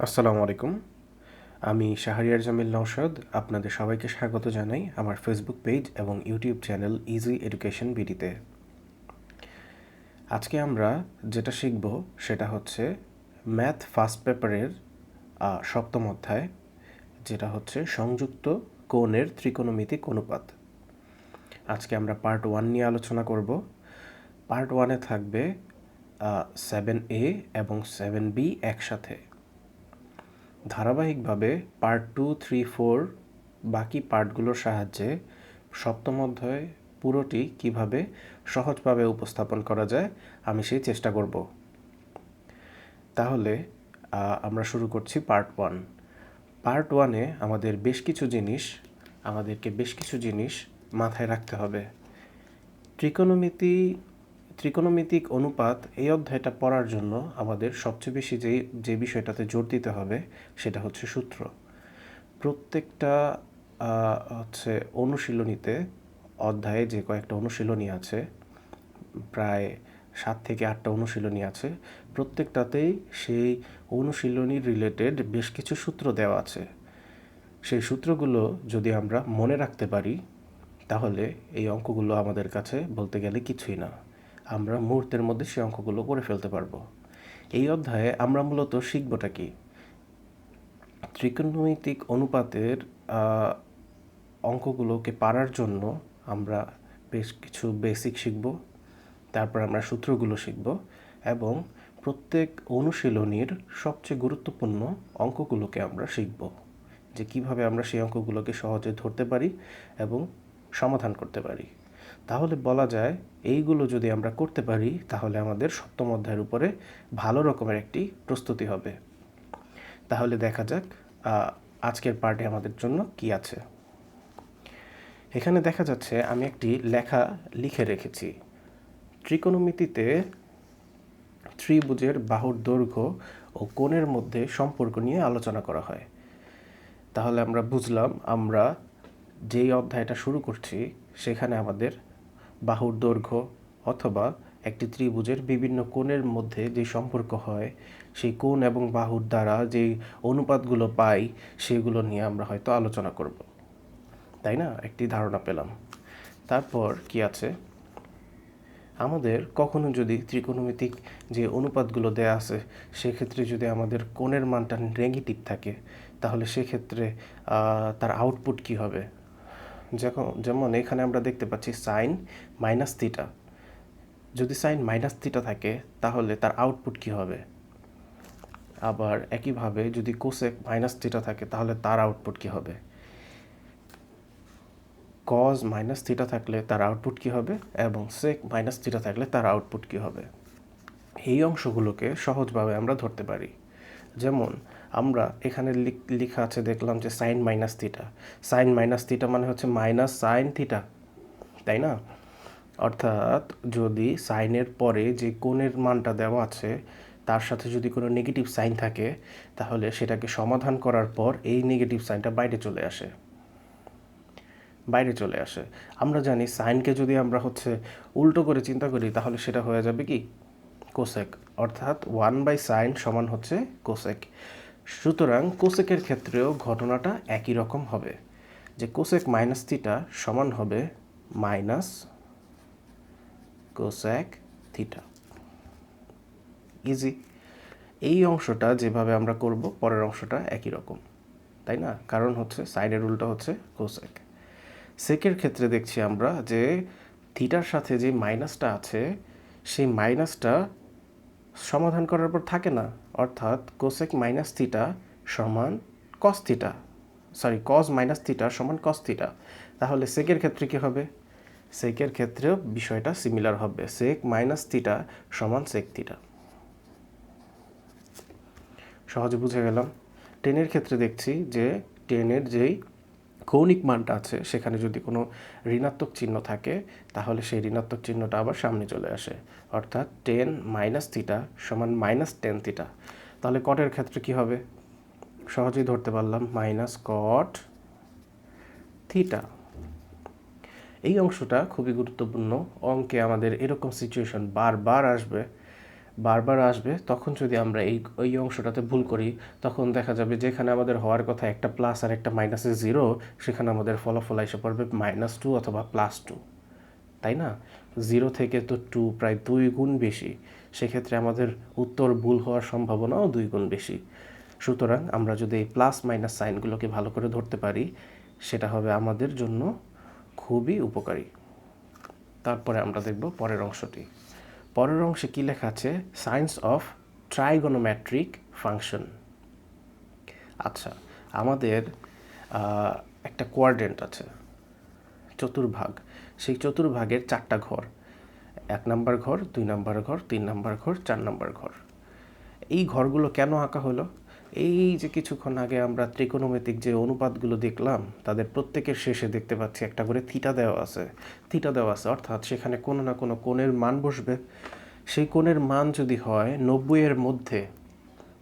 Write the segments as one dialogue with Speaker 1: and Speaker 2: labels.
Speaker 1: আসসালামু আলাইকুম। আমি শাহরিয়ার জামিল নওশাদ। আপনাদের সবাইকে স্বাগত জানাই আমার ফেসবুক পেজ এবং ইউটিউব চ্যানেল ইজি এডুকেশন বিডিতে। আজকে আমরা যেটা শিখব সেটা হচ্ছে ম্যাথ ফার্স্ট পেপারের সপ্তম অধ্যায়, যেটা হচ্ছে সংযুক্ত কোণের ত্রিকোণমিতিক অনুপাত। আজকে আমরা পার্ট 1 নিয়ে আলোচনা করব। পার্ট 1-এ থাকবে 7A এবং 7B একসাথে। ধারাবাহিকভাবে পার্ট 2, 3, 4 বাকি পার্টগুলোর সাহায্যে সপ্তম অধ্যায় পুরোটি কিভাবে সহজভাবে উপস্থাপন করা যায় আমি সেই চেষ্টা করব। তাহলে আমরা শুরু করছি পার্ট 1। পার্ট 1-এ আমাদেরকে বেশ কিছু জিনিস মাথায় রাখতে হবে। ত্রিকোণমিতিক অনুপাত এই অধ্যায়টা পড়ার জন্য আমাদের সবচেয়ে বেশি যে বিষয়টাতে জোর দিতে হবে সেটা হচ্ছে সূত্র। প্রত্যেকটা হচ্ছে অনুশীলনীতে, অধ্যায়ে যে কয়েকটা অনুশীলনী আছে, প্রায় 7 থেকে 8টা অনুশীলনী আছে, প্রত্যেকটাতেই সেই অনুশীলনী রিলেটেড বেশ কিছু সূত্র দেওয়া আছে। সেই সূত্রগুলো যদি আমরা মনে রাখতে পারি তাহলে এই অঙ্কগুলো আমাদের কাছে বলতে গেলে কিছুই না। আমরা মুহূর্তের মধ্যে সেই অঙ্কগুলো করে ফেলতে পারবো। এই অধ্যায়ে আমরা মূলত শিখবটা কি? ত্রিকোণমিতিক অনুপাতের অঙ্কগুলোকে পারার জন্য আমরা বেশ কিছু বেসিক শিখব, তারপর আমরা সূত্রগুলো শিখব এবং প্রত্যেক অনুশীলনীর সবচেয়ে গুরুত্বপূর্ণ অঙ্কগুলোকে আমরা শিখব, যে কিভাবে আমরা সেই অঙ্কগুলোকে সহজে ধরতে পারি এবং সমাধান করতে পারি। তাহলে বলা যায় এইগুলো যদি আমরা করতে পারি তাহলে আমাদের সপ্তম অধ্যায়ের উপরে ভালো রকমের একটি প্রস্তুতি হবে। তাহলে দেখা যাক আজকের পার্টে আমাদের জন্য কি আছে। এখানে দেখা যাচ্ছে আমি একটি লেখা লিখে রেখেছি। ত্রিকোণমিতিতে ত্রিভুজের বাহুর দৈর্ঘ্য ও কোণের মধ্যে সম্পর্ক নিয়ে আলোচনা করা হয়। তাহলে আমরা বুঝলাম, আমরা যেই অধ্যায়টা শুরু করছি সেখানে আমাদের বাহুর দৈর্ঘ্য অথবা একটি ত্রিভুজের বিভিন্ন কোণের মধ্যে যে সম্পর্ক হয়, সেই কোণ এবং বাহুর দ্বারা যেই অনুপাতগুলো পাই সেগুলো নিয়ে আমরা হয়তো আলোচনা করব, তাই না? একটি ধারণা পেলাম। তারপর কি আছে, আমাদের কখনো যদি ত্রিকোণমিতিক যে অনুপাতগুলো দেয়া আছে সেক্ষেত্রে যদি আমাদের কোণের মানটা নেগেটিভ থাকে তাহলে সেক্ষেত্রে তার আউটপুট কি হবে? যেমন এখানে আমরা দেখতে পাচ্ছি সাইন মাইনাস থিটা। যদি সাইন মাইনাস থিটা থাকে তাহলে তার আউটপুট কি হবে? আবার একইভাবে যদি কোসেক মাইনাস থিটা থাকে তাহলে তার আউটপুট কি হবে? কজ মাইনাস থিটা থাকলে তার আউটপুট কী হবে এবং সেক মাইনাস থিটা থাকলে তার আউটপুট কী হবে? এই অংশগুলোকে সহজভাবে আমরা ধরতে পারি। যেমন আমরা এখানে লেখা আছে, দেখলাম যে sine minus theta. Sine minus theta মানে হচ্ছে মাইনাস সাইন থিটা, তাই না? অর্থাৎ যদি সাইনের পরে যে কোণের মানটা দেওয়া আছে তার সাথে যদি কোনো নেগেটিভ সাইন থাকে তাহলে সেটাকে সমাধান করার পর এই নেগেটিভ সাইনটা বাইরে চলে আসে। আমরা জানি সাইনকে যদি আমরা উল্টো করে চিন্তা করি তাহলে সেটা হয়ে যাবে কি? কোসেক। অর্থাৎ 1/sin সমান হচ্ছে কোসেক। সুতরাং কোসেকের ক্ষেত্রেও ঘটনাটা একই রকম হবে, যে কোসেক মাইনাস থিটা সমান হবে মাইনাস কোসেক থিটা। ইজি। এই অংশটা যেভাবে আমরা করব পরের অংশটা একই রকম, তাই না? কারণ সাইনের উল্টো হচ্ছে কোসেক। সেকের ক্ষেত্রে দেখছি আমরা যে থিটার সাথে যে মাইনাসটা আছে সেই মাইনাসটা সমাধান করার পর থাকে না, অর্থাৎ কোসেক মাইনাস থিটা সমান কস থিটা, কস মাইনাস থিটা সমান কস থিটা। তাহলে সেকের ক্ষেত্রে কি হবে? সেকের ক্ষেত্রেও বিষয়টা সিমিলার হবে, সেক মাইনাস থিটা সমান সেক থিটা। সহজে বুঝে গেলাম। টেনের ক্ষেত্রে দেখছি যে টেনের যেই কৌণিক মানটা আছে সেখানে যদি কোনো ঋণাত্মক চিহ্ন থাকে তাহলে সেই ঋণাত্মক চিহ্নটা আবার সামনে চলে আসে, অর্থাৎ টেন মাইনাস থিটা সমান মাইনাস টেন থিটা। তাহলে কটের ক্ষেত্রে কি হবে? সহজেই ধরতে পারলাম, মাইনাস কট থিটা। এই অংশটা খুবই গুরুত্বপূর্ণ। অঙ্কে আমাদের এরকম সিচুয়েশন বারবার আসবে বারবার আসবে, তখন যদি আমরা এই অংশটাতে ভুল করি তখন দেখা যাবে যেখানে আমাদের হওয়ার কথা একটা প্লাস আর একটা মাইনাসে 0, সেখানে আমাদের ফলাফল এসে পড়বে -2 অথবা +2, তাই না? 0 থেকে তো 2 প্রায় 2 গুণ বেশি, সেক্ষেত্রে আমাদের উত্তর ভুল হওয়ার সম্ভাবনাও 2 গুণ বেশি। সুতরাং আমরা যদি এই প্লাস মাইনাস সাইনগুলোকে ভালো করে ধরতে পারি, সেটা হবে আমাদের জন্য খুবই উপকারী। তারপরে আমরা দেখব পরের অংশটি। পরের অংশে কী লেখা আছে? Signs of trigonometric function. আচ্ছা, আমাদের একটা কোয়াড্রেন্ট আছে, চতুর্ভাগ। সেই চতুর্ভাগের 4টা ঘর, 1 নাম্বার ঘর, 2 নাম্বার ঘর, 3 নাম্বার ঘর, 4 নাম্বার ঘর। এই ঘরগুলো কেন আঁকা হলো? এই যে কিছুক্ষণ আগে আমরা ত্রিকোণমিতিক যে অনুপাতগুলো দেখলাম, তাদের প্রত্যেকের শেষে দেখতে পাচ্ছি একটা করে থিটা দেওয়া আছে। থিটা দেওয়া আছে অর্থাৎ সেখানে কোনো না কোনো কোণের মান বসবে। সেই কোণের মান যদি হয় 90 এর মধ্যে,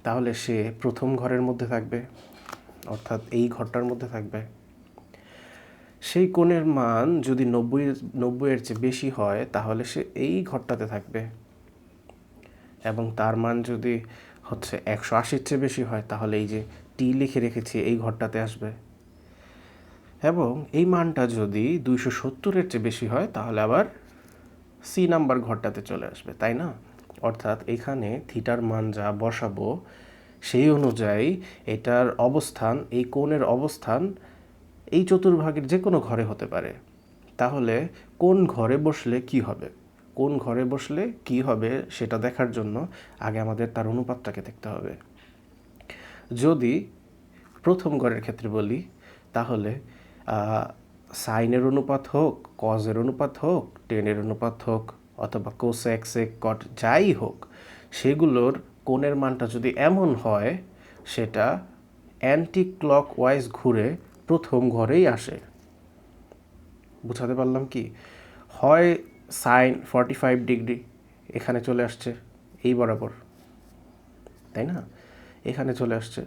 Speaker 1: তাহলে সে প্রথম ঘরের মধ্যে থাকবে, অর্থাৎ এই ঘরটার মধ্যে থাকবে। সেই কোণের মান যদি 90 এর চেয়ে বেশি হয়, তাহলে সে এই ঘরটাতে থাকবে, এবং তার মান যদি হচ্ছে 180-র চেয়ে বেশি হয়, তাহলে এই যে টি লিখে রেখেছি এই ঘরটাতে আসবে, এবং এই মানটা যদি 270-এর চেয়ে বেশি হয়, তাহলে আবার সি নাম্বার ঘরটাতে চলে আসবে, তাই না? অর্থাৎ এখানে থিটার মান যা বসাবো সেই অনুযায়ী এটার অবস্থান, এই কোণের অবস্থান এই চতুর্ভাগের যে কোনো ঘরে হতে পারে। তাহলে কোন ঘরে বসলে কি হবে, কোন ঘরে বসলে কি হবে সেটা দেখার জন্য আগে আমাদের তার অনুপাতটাকে দেখতে হবে। যদি প্রথম ঘরের ক্ষেত্রে বলি, তাহলে সাইনের অনুপাত হোক, কজের অনুপাত হোক, টেনের অনুপাত হোক, অথবা কোসেক সেক কট যাই হোক, সেগুলোর কোণের মানটা যদি এমন হয় সেটা অ্যান্টি ক্লকওয়াইজ ঘুরে প্রথম ঘরেই আসে। বুঝাতে পারলাম কি? হয় সাইন 45 ডিগ্রি এখানে চলে আসছে এই বরাবর, তাই না? এখানে চলে আসছে,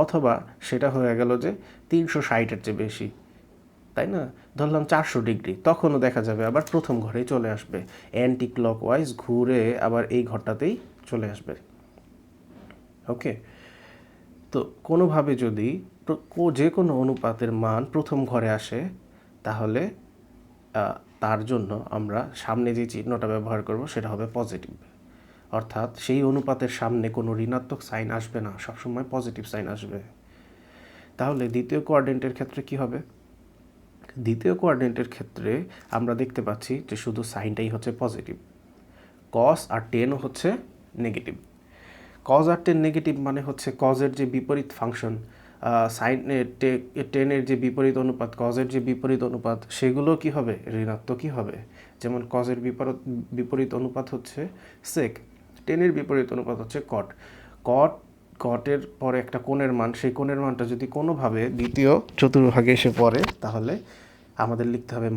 Speaker 1: অথবা সেটা হয়ে গেল যে 360-এর চেয়ে বেশি, তাই না? ধরলাম 400 ডিগ্রি, তখনও দেখা যাবে আবার প্রথম ঘরেই চলে আসবে, অ্যান্টি ক্লকওয়াইজ ঘুরে আবার এই ঘরটাতেই চলে আসবে। ওকে, তো কোনোভাবে যদি যে কোনো অনুপাতের মান প্রথম ঘরে আসে, তাহলে তার জন্য আমরা সামনে যে চিহ্নটা ব্যবহার করব সেটা হবে পজিটিভ, অর্থাৎ সেই অনুপাতের সামনে কোনো ঋণাত্মক সাইন আসবে না, সবসময় পজিটিভ সাইন আসবে। তাহলে দ্বিতীয় কোয়াড্রেন্টের ক্ষেত্রে কি হবে? দ্বিতীয় কোয়াড্রেন্টের ক্ষেত্রে আমরা দেখতে পাচ্ছি যে শুধু সাইনটাই হচ্ছে পজিটিভ, কস আর টেনও হচ্ছে নেগেটিভ। কজ আর টেন নেগেটিভ মানে হচ্ছে কজের যে বিপরীত ফাংশন, টেনের যে বিপরীত অনুপাত, কজের যে বিপরীত অনুপাত, সেগুলো কি হবে? ঋণাত্মকই হবে। যেমন কজের বিপরীত অনুপাত হচ্ছে সেক, টেনের বিপরীত অনুপাত হচ্ছে কট। কটের পরে একটা কোণের মান, সেই কোণের মানটা যদি কোনোভাবে দ্বিতীয় চতুর্ভাগে এসে পড়ে, তাহলে আমাদের লিখতে হবে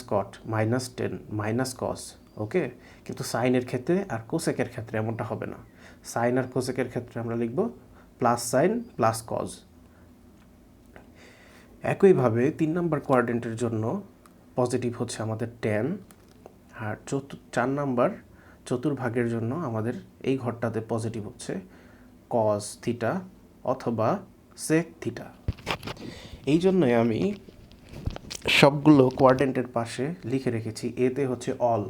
Speaker 1: -কট, -10, -কস। ওকে, কিন্তু সাইনের ক্ষেত্রে আর কোসেকের ক্ষেত্রে এমনটা হবে না। সাইন আর কোসেকের ক্ষেত্রে আমরা লিখব প্লাস সাইন প্লাস কজ। একইভাবে 3 নম্বর কোয়াড্রেন্টের জন্য পজিটিভ হচ্ছে আমাদের ট্যান, আর 4 নম্বর চতুর্ভাগের জন্য আমাদের এই ঘরটাতে পজিটিভ হচ্ছে কজ থিটা অথবা সেক থিটা। এই জন্যই আমি সবগুলো কোয়াড্রেন্টের পাশে লিখে রেখেছি এতে হচ্ছে অল,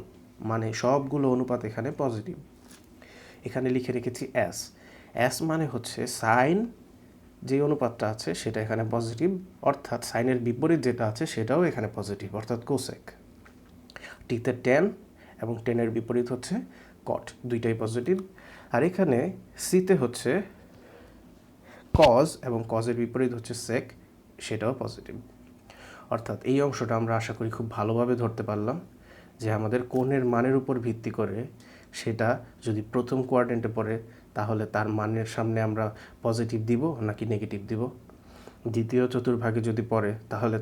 Speaker 1: মানে সবগুলো অনুপাত এখানে পজিটিভ। এখানে লিখে রেখেছি এস, এস মানে হচ্ছে সাইন যে অনুপাতটা আছে সেটা এখানে পজিটিভ, অর্থাৎ সাইনের বিপরীত যেটা আছে সেটাও এখানে পজিটিভ, অর্থাৎ কোসেক। টিতে টেন এবং টেনের বিপরীত হচ্ছে কট, দুইটাই পজিটিভ। আর এখানে সিতে হচ্ছে কজ এবং কজের বিপরীত হচ্ছে সেক, সেটাও পজিটিভ। অর্থাৎ এই অংশটা আমরা আশা করি খুব ভালোভাবে ধরতে পারলাম যে আমাদের কোণের মানের উপর ভিত্তি করে সেটা যদি প্রথম কোয়াড্রেন্টে পড়ে, তাহলে তার মানের সামনে আমরা পজিটিভ দিব নাকি নেগেটিভ দিব। দ্বিতীয় চতুর্ভাগে যদি পড়ে, তাহলে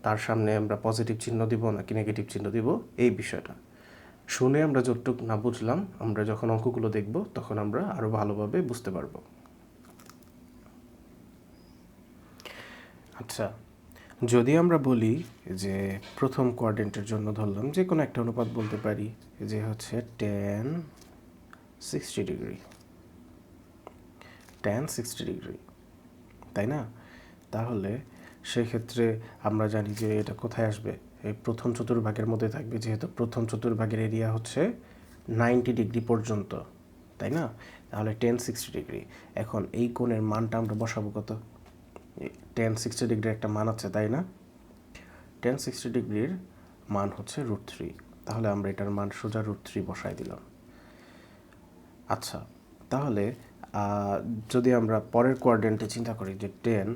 Speaker 1: তার সামনে আমরা পজিটিভ চিহ্ন দিব নাকি নেগেটিভ চিহ্ন দিব। এই বিষয়টা শুনে আমরা যতটুকু না বুঝলাম, আমরা যখন অঙ্কগুলো দেখব তখন আমরা আরও ভালোভাবে বুঝতে পারব। আচ্ছা, যদি আমরা বলি যে প্রথম কোয়াড্রেন্টের জন্য ধরলাম যে কোনো একটা অনুপাত বলতে পারি যে হচ্ছে 10 60 ডিগ্রি, tan 60 ডিগ্রি, তাই না? তাহলে সেক্ষেত্রে আমরা জানি যে এটা কোথায় আসবে, এই প্রথম চতুর্ভাগের মধ্যে থাকবে, যেহেতু প্রথম চতুর্ভাগের এরিয়া হচ্ছে 90 ডিগ্রি পর্যন্ত, তাই না? তাহলে tan 60 ডিগ্রি। এখন এই কোণের মানটা আমরা বসাবো কত? tan 60 ডিগ্রির একটা মান আছে, তাই না? tan 60 ডিগ্রির মান হচ্ছে √3। তাহলে আমরা এটার মান সোজা √3 বসাই দিলাম। আচ্ছা, তাহলে যদি আমরা পরের কোয়াড্রেন্টে চিন্তা করি যে tan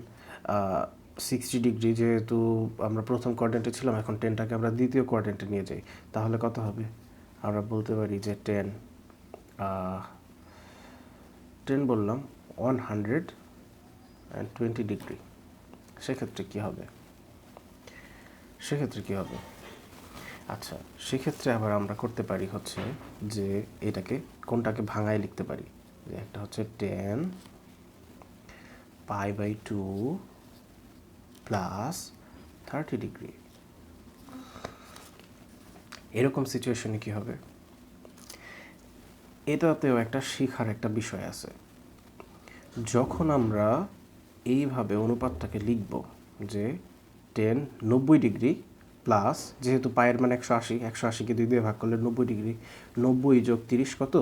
Speaker 1: 60 ডিগ্রি, যেহেতু আমরা প্রথম কোয়াড্রেন্টে ছিলাম, এখন টেনটাকে আমরা দ্বিতীয় কোয়াড্রেন্টে নিয়ে যাই, তাহলে কত হবে? আমরা বলতে পারি যে tan বললাম 120 ডিগ্রি। সেক্ষেত্রে কি হবে? আচ্ছা, সেক্ষেত্রে আবার আমরা করতে পারি হচ্ছে যে এটাকে কোনটাকে ভাঙায় লিখতে পারি, যে একটা হচ্ছে tan π/2 প্লাস 30 ডিগ্রি। এরকম সিচুয়েশনে কি হবে? এটাতেও একটা শেখার একটা বিষয় আছে। যখন আমরা এইভাবে অনুপাতটাকে লিখব যে tan 90 ডিগ্রি প্লাস, যেহেতু পায়ের মান 180, 180কে 2 দিয়ে ভাগ করলে 90 ডিগ্রি, 90 যোগ 30 কত?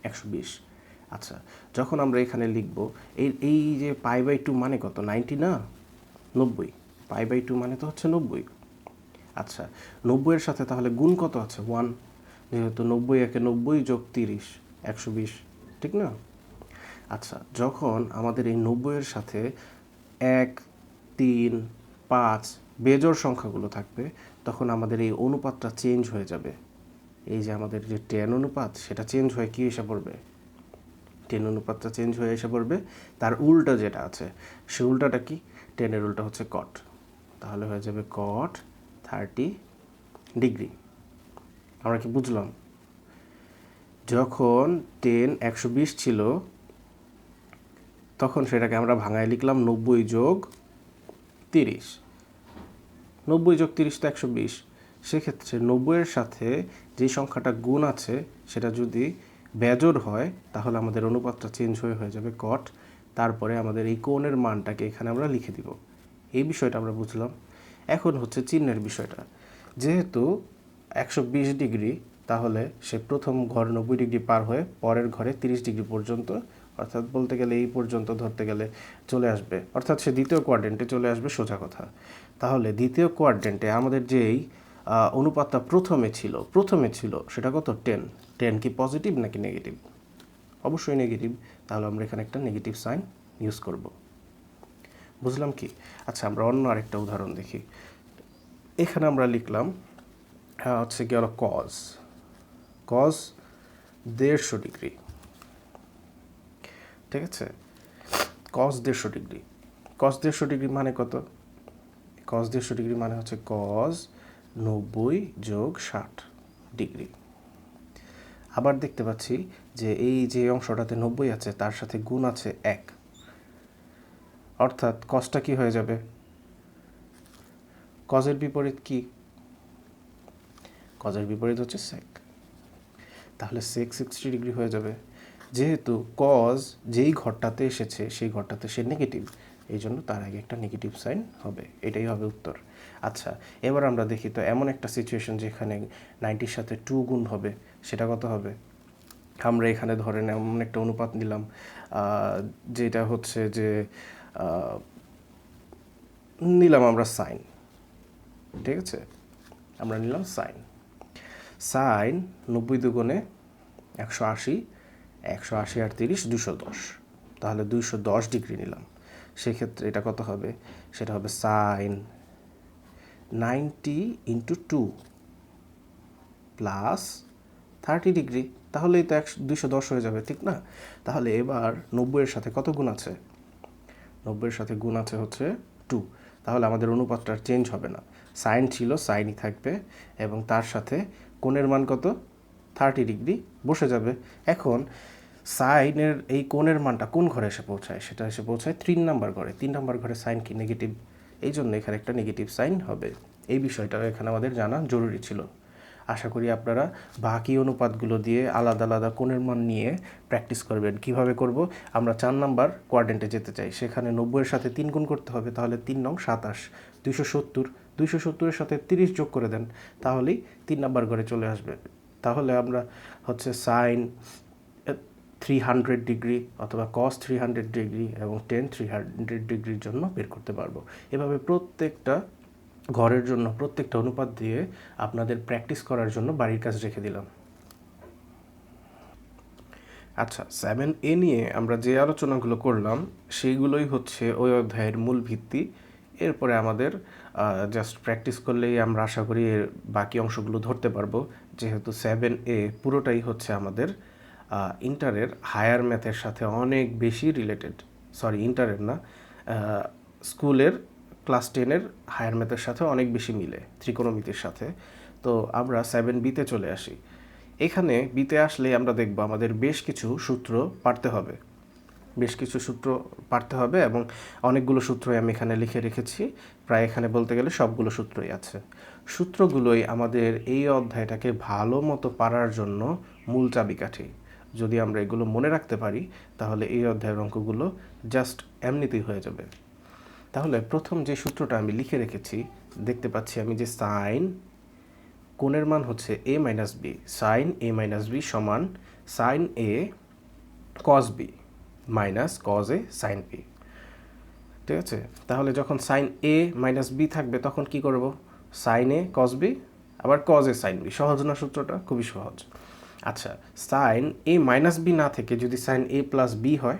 Speaker 1: 120। আচ্ছা, যখন আমরা এখানে লিখব এই যে π/2 মানে কত? 90 না, 90। π/2 মানে তো হচ্ছে 90। আচ্ছা, 90 এর সাথে তাহলে গুণ কত আছে? 1, যেহেতু 90 একে 90 যোগ 30 120, ঠিক না? আচ্ছা, যখন আমাদের এই 90 এর সাথে 1, 3, 5 বেজোড় সংখ্যাগুলো থাকবে, তখন আমাদের এই অনুপাতটা চেঞ্জ হয়ে যাবে। এই যে আমাদের যে tan অনুপাত, সেটা চেঞ্জ হয়ে কি এসে পড়বে? tan অনুপাতটা চেঞ্জ হয়ে এসে পড়বে তার উল্টা যেটা আছে, সে উল্টাটা কি? tan এর উল্টা হচ্ছে cot। তাহলে হয়ে যাবে cot 30 ডিগ্রি। আমরা কি বুঝলাম? যখন tan 120 ছিল, তখন সেটাকে আমরা ভাঙায় লিখলাম 90 যোগ 30। 90 যোগ 30 তো 120। সেক্ষেত্রে 90 এর সাথে যে সংখ্যাটা গুণ আছে সেটা যদি বেজোড় হয়, তাহলে আমাদের অনুপাতটা চেঞ্জ হয়ে যাবে cot। তারপরে আমাদের এই কোণের মানটাকে এখানে আমরা লিখে দিব। এই বিষয়টা আমরা বুঝলাম। এখন হচ্ছে চিহ্নের বিষয়টা। যেহেতু 120 ডিগ্রি, তাহলে সে প্রথম ঘর 90 ডিগ্রি পার হয়ে পরের ঘরে 30 ডিগ্রি পর্যন্ত, অর্থাৎ বলতে গেলে এই পর্যন্ত ধরতে গেলে চলে আসবে, অর্থাৎ সে দ্বিতীয় কোয়াড্রেন্টে চলে আসবে, সোজা কথা। তাহলে দ্বিতীয় কোয়াড্রেন্টে আমাদের যেই অনুপাতটা প্রথমে ছিল সেটা কত? 10। 10 কি পজিটিভ নাকি নেগেটিভ? অবশ্যই নেগেটিভ। তাহলে আমরা এখানে একটা নেগেটিভ সাইন ইউজ করব। বুঝলাম কি? আচ্ছা, আমরা অন্য আরেকটা উদাহরণ দেখি। এখানে আমরা লিখলাম হচ্ছে কি হলো cos 150 ডিগ্রি, ঠিক আছে? cos 150 degree. cos 150 ডিগ্রি মানে কত? cos 150 ডিগ্রি মানে হচ্ছে cos 90 যোগ 60 ডিগ্রি। আবার দেখতে পাচ্ছি যে এই যে অংশটাতে 90 আছে তার সাথে গুণ আছে 1, অর্থাৎ cosটা কি হয়ে যাবে? cos এর বিপরীত কি? cos এর বিপরীত হচ্ছে sec। তাহলে sec 60 ডিগ্রি হয়ে যাবে। যেহেতু cos যেই ঘরটাতে এসেছে সেই ঘরটাতে সে নেগেটিভ, এই জন্য তার আগে একটা নেগেটিভ সাইন হবে। এটাই হবে উত্তর। আচ্ছা, এবার আমরা দেখি তো এমন একটা সিচুয়েশন যেখানে 90-র সাথে 2 গুণ হবে, সেটা কত হবে? আমরা এখানে ধরেন এমন একটা অনুপাত নিলাম যেটা হচ্ছে যে নিলাম আমরা সাইন, ঠিক আছে? আমরা নিলাম সাইন 90 দুগুণে 180, 180 আর 30 210, তাহলে 210 ডিগ্রি নিলাম। সেক্ষেত্রে এটা কত হবে? সেটা হবে সাইন 90 ইন্টু 2 প্লাস 30 ডিগ্রি। তাহলেই তো 210 হয়ে যাবে, ঠিক না? তাহলে এবার 90 এর সাথে কত গুণ আছে? 90 এর সাথে গুণ আছে হচ্ছে 2। তাহলে আমাদের অনুপাতটা চেঞ্জ হবে না, সাইন ছিল সাইনই থাকবে, এবং তার সাথে কোণের মান কত? 30 ডিগ্রি বসে যাবে। এখন সাইনের এই কোণের মানটা কোন ঘরে এসে পৌঁছায়? সেটা এসে পৌঁছায় 3 নাম্বার ঘরে। 3 নাম্বার ঘরে সাইন কি? নেগেটিভ। এই জন্য এখানে একটা নেগেটিভ সাইন হবে। এই বিষয়টা এখানে আমাদের জানা জরুরি ছিল। আশা করি আপনারা বাকি অনুপাতগুলো দিয়ে আলাদা আলাদা কোণের মান নিয়ে প্র্যাকটিস করবেন। কিভাবে করব? আমরা 4 নাম্বার কোয়াড্রেন্টে যেতে চাই, সেখানে 90-এর সাথে 3 গুণ করতে হবে, তাহলে 3 নং 27, 270, 270-এর সাথে 30 যোগ করে দেন, তাহলেই 3 নাম্বার ঘরে চলে আসবে। তাহলে আমরা হচ্ছে সাইন 300 ডিগ্রি অথবা কস 300 ডিগ্রি এবং টেন 300 ডিগ্রির জন্য বের করতে পারবো। এভাবে প্রত্যেকটা ঘরের জন্য প্রত্যেকটা অনুপাত দিয়ে আপনাদের প্র্যাকটিস করার জন্য বাড়ির কাজ রেখে দিলাম। আচ্ছা, 7A নিয়ে আমরা যে আলোচনাগুলো করলাম সেইগুলোই হচ্ছে ওই অধ্যায়ের মূল ভিত্তি। এরপরে আমাদের জাস্ট প্র্যাকটিস করলেই আমরা আশা করি এর বাকি অংশগুলো ধরতে পারবো, যেহেতু 7A পুরোটাই হচ্ছে আমাদের ইন্টারের হায়ার ম্যাথের সাথে অনেক বেশি রিলেটেড। সরি, ইন্টারের না, স্কুলের ক্লাস 10-এর হায়ার ম্যাথের সাথে অনেক বেশি মিলে, ত্রিকোণমিতির সাথে। তো আমরা 7Bতে চলে আসি। এখানে বিতে আসলে আমরা দেখব আমাদের বেশ কিছু সূত্র পারতে হবে এবং অনেকগুলো সূত্রই আমি এখানে লিখে রেখেছি, প্রায় এখানে বলতে গেলে সবগুলো সূত্রই আছে। সূত্রগুলোই আমাদের এই অধ্যায়টাকে ভালো মতো পারার জন্য মূল চাবিকাঠি। যদি আমরা এগুলো মনে রাখতে পারি তাহলে এই অধ্যায়ের অঙ্কগুলো জাস্ট এমনিতেই হয়ে যাবে। তাহলে প্রথম যে সূত্রটা আমি লিখে রেখেছি, দেখতে পাচ্ছি আমি যে সাইন কোণের মান হচ্ছে a minus B, sine a minus B সমান sine a cos B minus cos A sine B. ঠিক আছে, তাহলে যখন সাইন a মাইনাস বি থাকবে তখন কি করব? সাইন a কস বি আবার কস এ সাইন বি। সহজ না সূত্রটা? খুবই সহজ। আচ্ছা, সাইন a মাইনাস বি না থেকে যদি সাইন a প্লাস বি হয়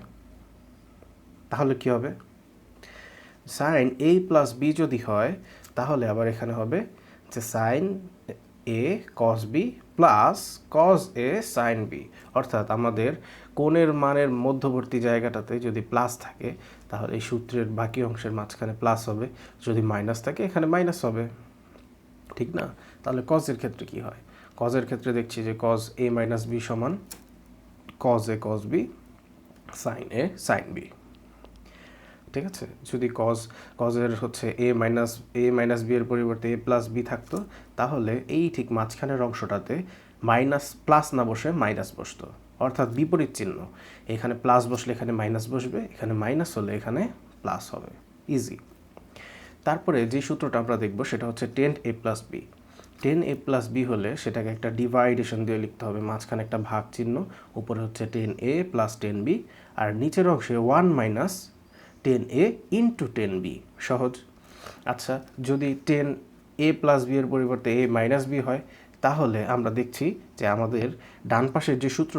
Speaker 1: তাহলে কি হবে? সাইন a প্লাস বি যদি হয় তাহলে আবার এখানে হবে যে sign A cos B plus cos A sine B. অর্থাৎ আমাদের কোণের মানের মধ্যবর্তী জায়গাটাতে যদি প্লাস থাকে তাহলে এই সূত্রের বাকি অংশের মাঝখানে প্লাস হবে, যদি মাইনাস থাকে এখানে মাইনাস হবে, ঠিক না? তাহলে কজের ক্ষেত্রে কি হয়? কজের ক্ষেত্রে দেখছি যে কজ এ মাইনাস বি সমান cos A cos B sine A sine B. ঠিক আছে, যদি কজের হচ্ছে এ মাইনাস বি এর পরিবর্তে এ প্লাস বি থাকতো তাহলে এই ঠিক মাঝখানের অংশটাতে মাইনাস প্লাস না বসে মাইনাস বসতো, অর্থাৎ বিপরীত চিহ্ন। এখানে প্লাস বসলে এখানে মাইনাস বসবে, এখানে মাইনাস হলে এখানে প্লাস হবে। ইজি। তারপরে যে সূত্রটা আমরা দেখব সেটা হচ্ছে টেন এ প্লাস বি। টেন এ প্লাস বি হলে সেটাকে একটা ডিভাইডেশন দিয়ে লিখতে হবে, মাঝখানে একটা ভাগ চিহ্ন, উপরে হচ্ছে টেন এ প্লাস টেন বি, আর নিচের অংশে 1 মাইনাস 10a ইন্টু 10b। সহজ। আচ্ছা, যদি 10a প্লাস বি এর পরিবর্তে a মাইনাস বি হয় তাহলে আমরা দেখছি যে আমাদের ডান পাশের যে সূত্র